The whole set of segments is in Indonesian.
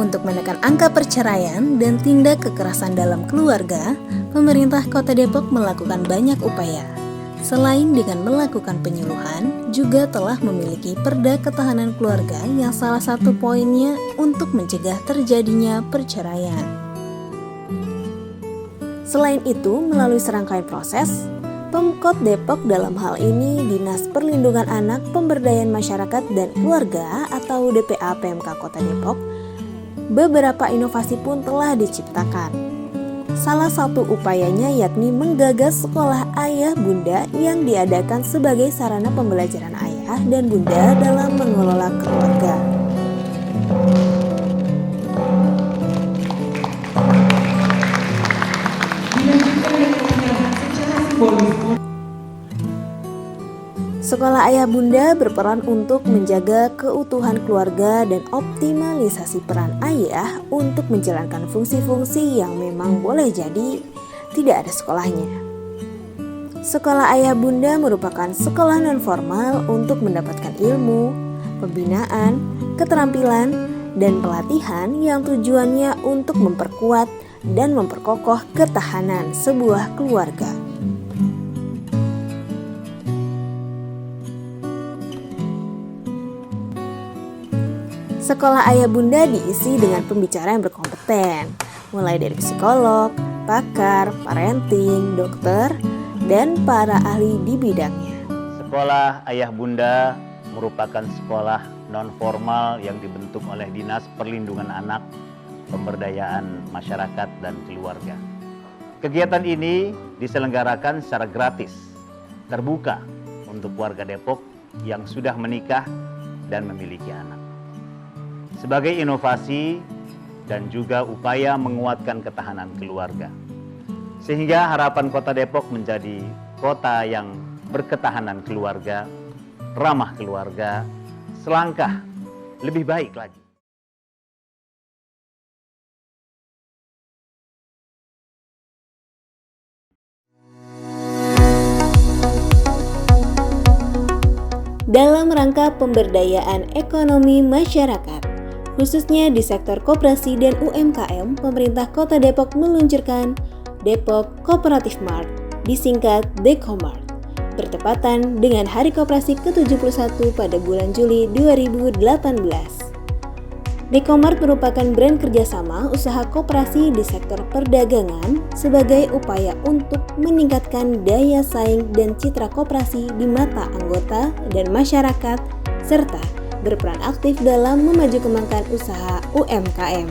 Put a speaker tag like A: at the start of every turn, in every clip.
A: Untuk menekan angka perceraian dan tindak kekerasan dalam keluarga, pemerintah Kota Depok melakukan banyak upaya. Selain dengan melakukan penyuluhan, juga telah memiliki Perda Ketahanan Keluarga yang salah satu poinnya untuk mencegah terjadinya perceraian. Selain itu, melalui serangkaian proses, Pemkot Depok dalam hal ini Dinas Perlindungan Anak, Pemberdayaan Masyarakat dan Keluarga atau DPA PMK Kota Depok, beberapa inovasi pun telah diciptakan. Salah satu upayanya yakni menggagas sekolah ayah bunda yang diadakan sebagai sarana pembelajaran ayah dan bunda dalam mengelola keluarga. Sekolah ayah bunda berperan untuk menjaga keutuhan keluarga dan optimalisasi peran ayah untuk menjalankan fungsi-fungsi yang memang boleh jadi tidak ada sekolahnya. Sekolah ayah bunda merupakan sekolah non-formal untuk mendapatkan ilmu, pembinaan, keterampilan, dan pelatihan yang tujuannya untuk memperkuat dan memperkokoh ketahanan sebuah keluarga. Sekolah ayah bunda diisi dengan pembicara yang berkompeten, mulai dari psikolog, pakar, parenting, dokter, dan para ahli di bidangnya.
B: Sekolah ayah bunda merupakan sekolah non-formal yang dibentuk oleh Dinas Perlindungan Anak, Pemberdayaan Masyarakat dan Keluarga. Kegiatan ini diselenggarakan secara gratis, terbuka untuk warga Depok yang sudah menikah dan memiliki anak. Sebagai inovasi dan juga upaya menguatkan ketahanan keluarga. Sehingga harapan Kota Depok menjadi kota yang berketahanan keluarga, ramah keluarga, selangkah lebih baik lagi.
A: Dalam rangka pemberdayaan ekonomi masyarakat, khususnya di sektor koperasi dan UMKM, pemerintah Kota Depok meluncurkan Depok Cooperative Mart, disingkat Dekomart, bertepatan dengan Hari Koperasi ke-71 pada bulan Juli 2018. Dekomart merupakan brand kerjasama usaha koperasi di sektor perdagangan sebagai upaya untuk meningkatkan daya saing dan citra koperasi di mata anggota dan masyarakat, serta berperan aktif dalam memajukan usaha UMKM.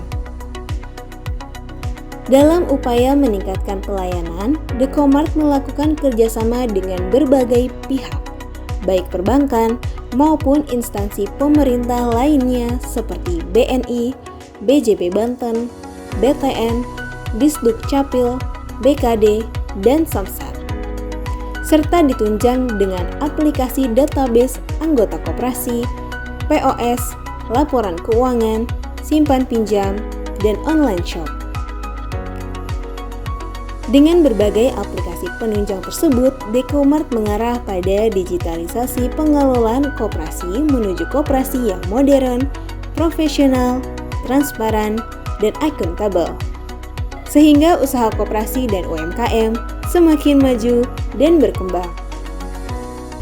A: Dalam upaya meningkatkan pelayanan, Dekomart melakukan kerjasama dengan berbagai pihak, baik perbankan maupun instansi pemerintah lainnya seperti BNI, BJB Banten, BTN, Disduk Capil, BKD, dan Samsat, serta ditunjang dengan aplikasi database anggota koperasi, POS, laporan keuangan, simpan pinjam, dan online shop. Dengan berbagai aplikasi penunjang tersebut, Dekomart mengarah pada digitalisasi pengelolaan koperasi menuju koperasi yang modern, profesional, transparan, dan akuntabel. Sehingga usaha koperasi dan UMKM semakin maju dan berkembang.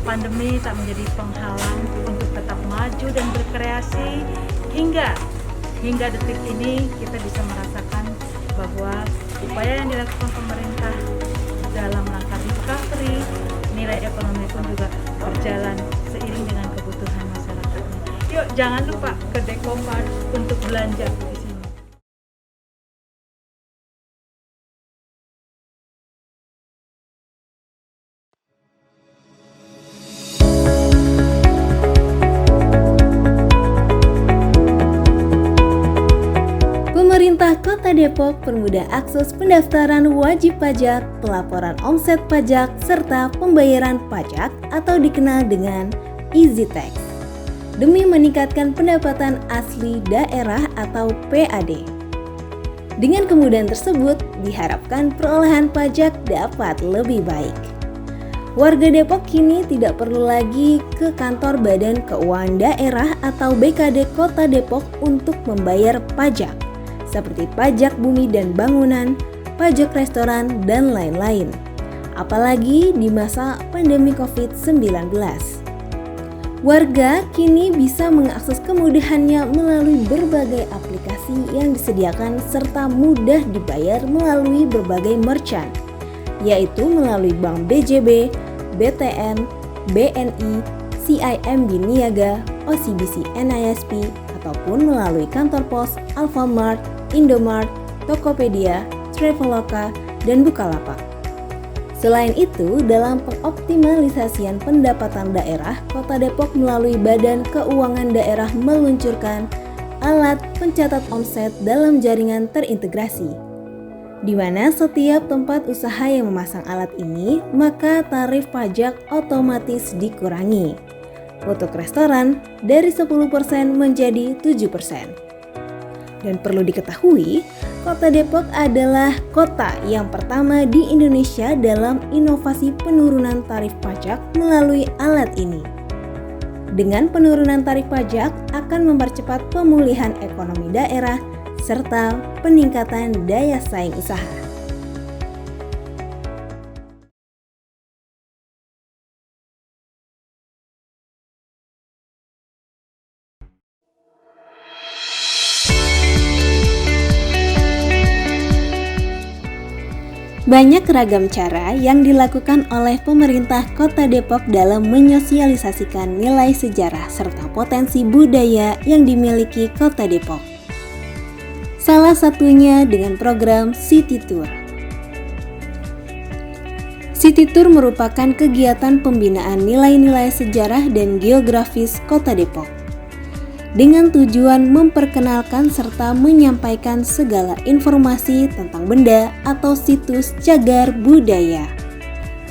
C: Pandemi tak menjadi penghalang untuk tetap maju dan berkreasi hingga detik ini kita bisa merasakan bahwa upaya yang dilakukan pemerintah dalam rangka recovery, nilai ekonomi pun juga berjalan seiring dengan kebutuhan masyarakatnya. Yuk jangan lupa ke Dekomart untuk belanja di sini.
A: Pemerintah Kota Depok permudah akses pendaftaran wajib pajak, pelaporan omset pajak, serta pembayaran pajak atau dikenal dengan Easy Tax, demi meningkatkan pendapatan asli daerah atau PAD. Dengan kemudahan tersebut, diharapkan perolehan pajak dapat lebih baik. Warga Depok kini tidak perlu lagi ke kantor Badan Keuangan Daerah atau BKD Kota Depok untuk membayar pajak, seperti pajak bumi dan bangunan, pajak restoran, dan lain-lain. Apalagi di masa pandemi COVID-19. Warga kini bisa mengakses kemudahannya melalui berbagai aplikasi yang disediakan serta mudah dibayar melalui berbagai merchant, yaitu melalui Bank BJB, BTN, BNI, CIMB Niaga, OCBC NISP, ataupun melalui kantor pos, Alfamart, Indomart, Tokopedia, Traveloka, dan Bukalapak. Selain itu, dalam pengoptimalisasian pendapatan daerah, Kota Depok melalui Badan Keuangan Daerah meluncurkan alat pencatat omset dalam jaringan terintegrasi, di mana setiap tempat usaha yang memasang alat ini, maka tarif pajak otomatis dikurangi. Untuk restoran, dari 10% menjadi 7%. Dan perlu diketahui, Kota Depok adalah kota yang pertama di Indonesia dalam inovasi penurunan tarif pajak melalui alat ini. Dengan penurunan tarif pajak akan mempercepat pemulihan ekonomi daerah serta peningkatan daya saing usaha. Banyak ragam cara yang dilakukan oleh pemerintah Kota Depok dalam menyosialisasikan nilai sejarah serta potensi budaya yang dimiliki Kota Depok. Salah satunya dengan program City Tour. City Tour merupakan kegiatan pembinaan nilai-nilai sejarah dan geografis Kota Depok, dengan tujuan memperkenalkan serta menyampaikan segala informasi tentang benda atau situs cagar budaya.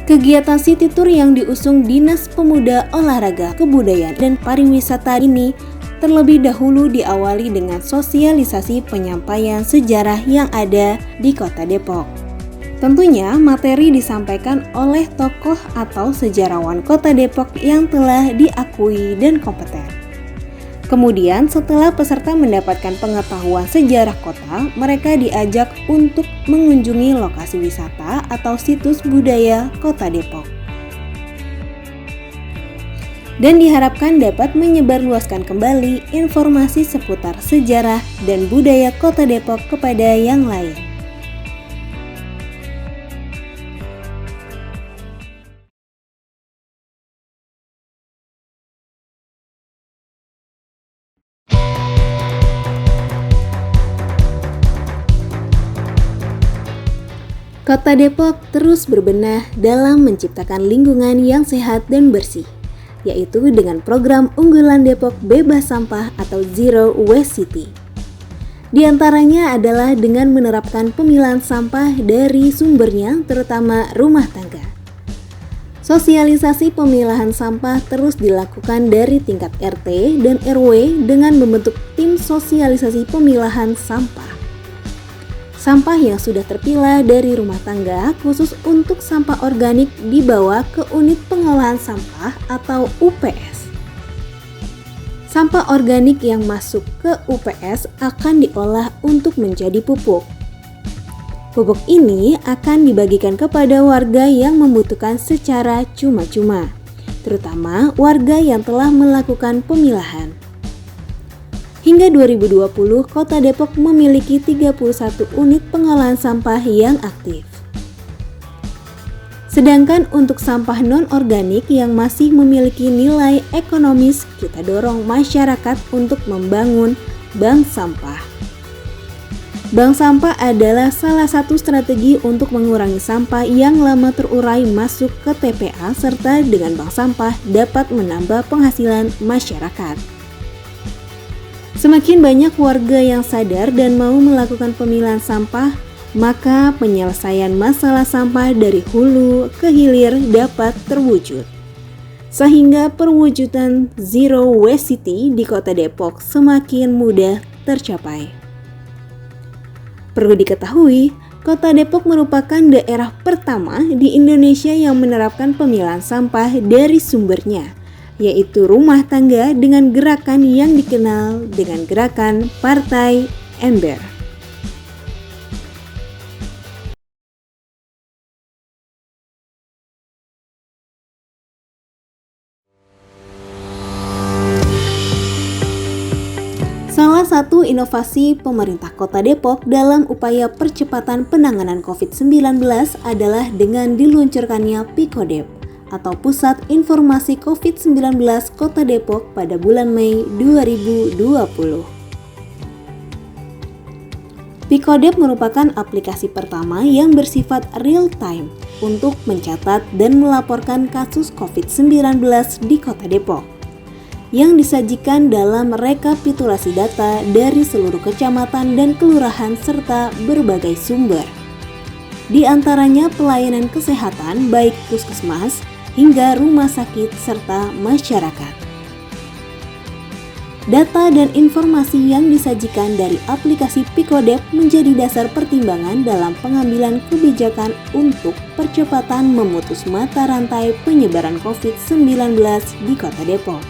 A: Kegiatan City Tour yang diusung Dinas Pemuda, Olahraga, Kebudayaan, dan Pariwisata ini terlebih dahulu diawali dengan sosialisasi penyampaian sejarah yang ada di Kota Depok. Tentunya materi disampaikan oleh tokoh atau sejarawan Kota Depok yang telah diakui dan kompeten. Kemudian setelah peserta mendapatkan pengetahuan sejarah kota, mereka diajak untuk mengunjungi lokasi wisata atau situs budaya Kota Depok. Dan diharapkan dapat menyebarluaskan kembali informasi seputar sejarah dan budaya Kota Depok kepada yang lain. Kota Depok terus berbenah dalam menciptakan lingkungan yang sehat dan bersih, yaitu dengan program unggulan Depok Bebas Sampah atau Zero Waste City. Di antaranya adalah dengan menerapkan pemilahan sampah dari sumbernya, terutama rumah tangga. Sosialisasi pemilahan sampah terus dilakukan dari tingkat RT dan RW dengan membentuk tim sosialisasi pemilahan sampah. Sampah yang sudah terpilah dari rumah tangga khusus untuk sampah organik dibawa ke unit pengolahan sampah atau UPS. Sampah organik yang masuk ke UPS akan diolah untuk menjadi pupuk. Pupuk ini akan dibagikan kepada warga yang membutuhkan secara cuma-cuma, terutama warga yang telah melakukan pemilahan. Hingga 2020, Kota Depok memiliki 31 unit pengolahan sampah yang aktif. Sedangkan untuk sampah non-organik yang masih memiliki nilai ekonomis, kita dorong masyarakat untuk membangun bank sampah. Bank sampah adalah salah satu strategi untuk mengurangi sampah yang lama terurai masuk ke TPA, serta dengan bank sampah dapat menambah penghasilan masyarakat. Semakin banyak warga yang sadar dan mau melakukan pemilahan sampah, maka penyelesaian masalah sampah dari hulu ke hilir dapat terwujud. Sehingga perwujudan Zero Waste City di Kota Depok semakin mudah tercapai. Perlu diketahui, Kota Depok merupakan daerah pertama di Indonesia yang menerapkan pemilahan sampah dari sumbernya, yaitu rumah tangga dengan gerakan yang dikenal dengan gerakan Partai Ember. Salah satu inovasi pemerintah Kota Depok dalam upaya percepatan penanganan COVID-19 adalah dengan diluncurkannya Pikodep atau Pusat Informasi COVID-19 Kota Depok pada bulan Mei 2020. Pikodep merupakan aplikasi pertama yang bersifat real-time untuk mencatat dan melaporkan kasus COVID-19 di Kota Depok, yang disajikan dalam rekapitulasi data dari seluruh kecamatan dan kelurahan serta berbagai sumber. Di antaranya pelayanan kesehatan baik puskesmas hingga rumah sakit serta masyarakat. Data dan informasi yang disajikan dari aplikasi Pikodep menjadi dasar pertimbangan dalam pengambilan kebijakan untuk percepatan memutus mata rantai penyebaran COVID-19 di Kota Depok.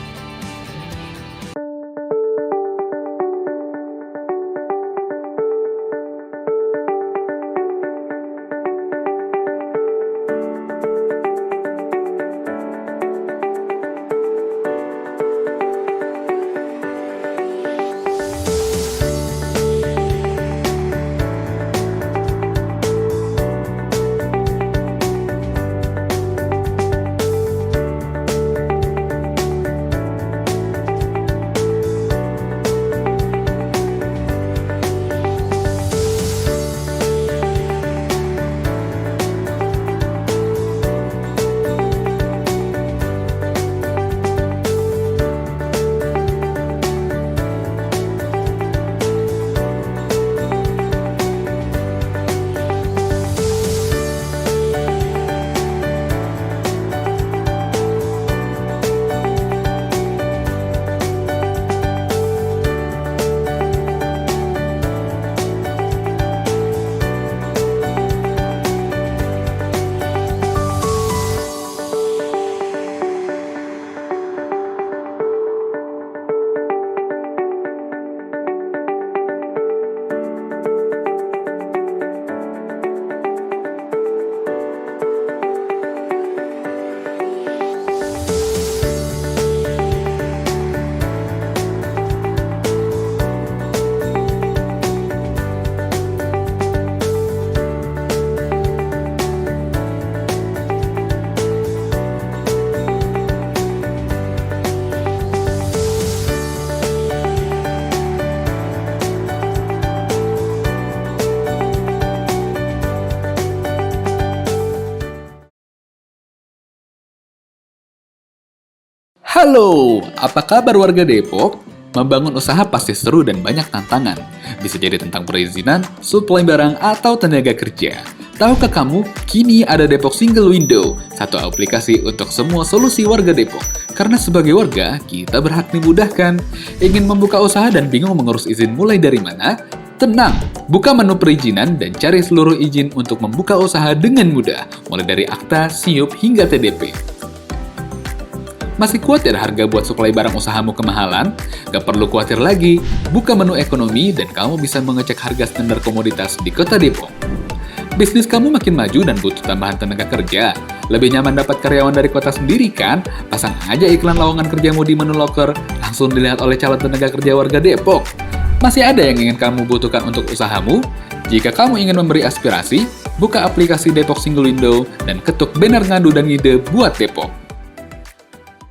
D: Halo, apa kabar warga Depok? Membangun usaha pasti seru dan banyak tantangan. Bisa jadi tentang perizinan, suplai barang, atau tenaga kerja. Tahukah kamu, kini ada Depok Single Window, satu aplikasi untuk semua solusi warga Depok. Karena sebagai warga, kita berhak dimudahkan. Ingin membuka usaha dan bingung mengurus izin mulai dari mana? Tenang, buka menu perizinan dan cari seluruh izin untuk membuka usaha dengan mudah, mulai dari akta, SIUP, hingga TDP. Masih khawatir harga buat suplai barang usahamu kemahalan? Gak perlu khawatir lagi, buka menu ekonomi dan kamu bisa mengecek harga standar komoditas di Kota Depok. Bisnis kamu makin maju dan butuh tambahan tenaga kerja. Lebih nyaman dapat karyawan dari kota sendiri kan? Pasang aja iklan lowongan kerjamu di menu loker, langsung dilihat oleh calon tenaga kerja warga Depok. Masih ada yang ingin kamu butuhkan untuk usahamu? Jika kamu ingin memberi aspirasi, buka aplikasi Depok Single Window dan ketuk banner ngadu dan ide buat Depok.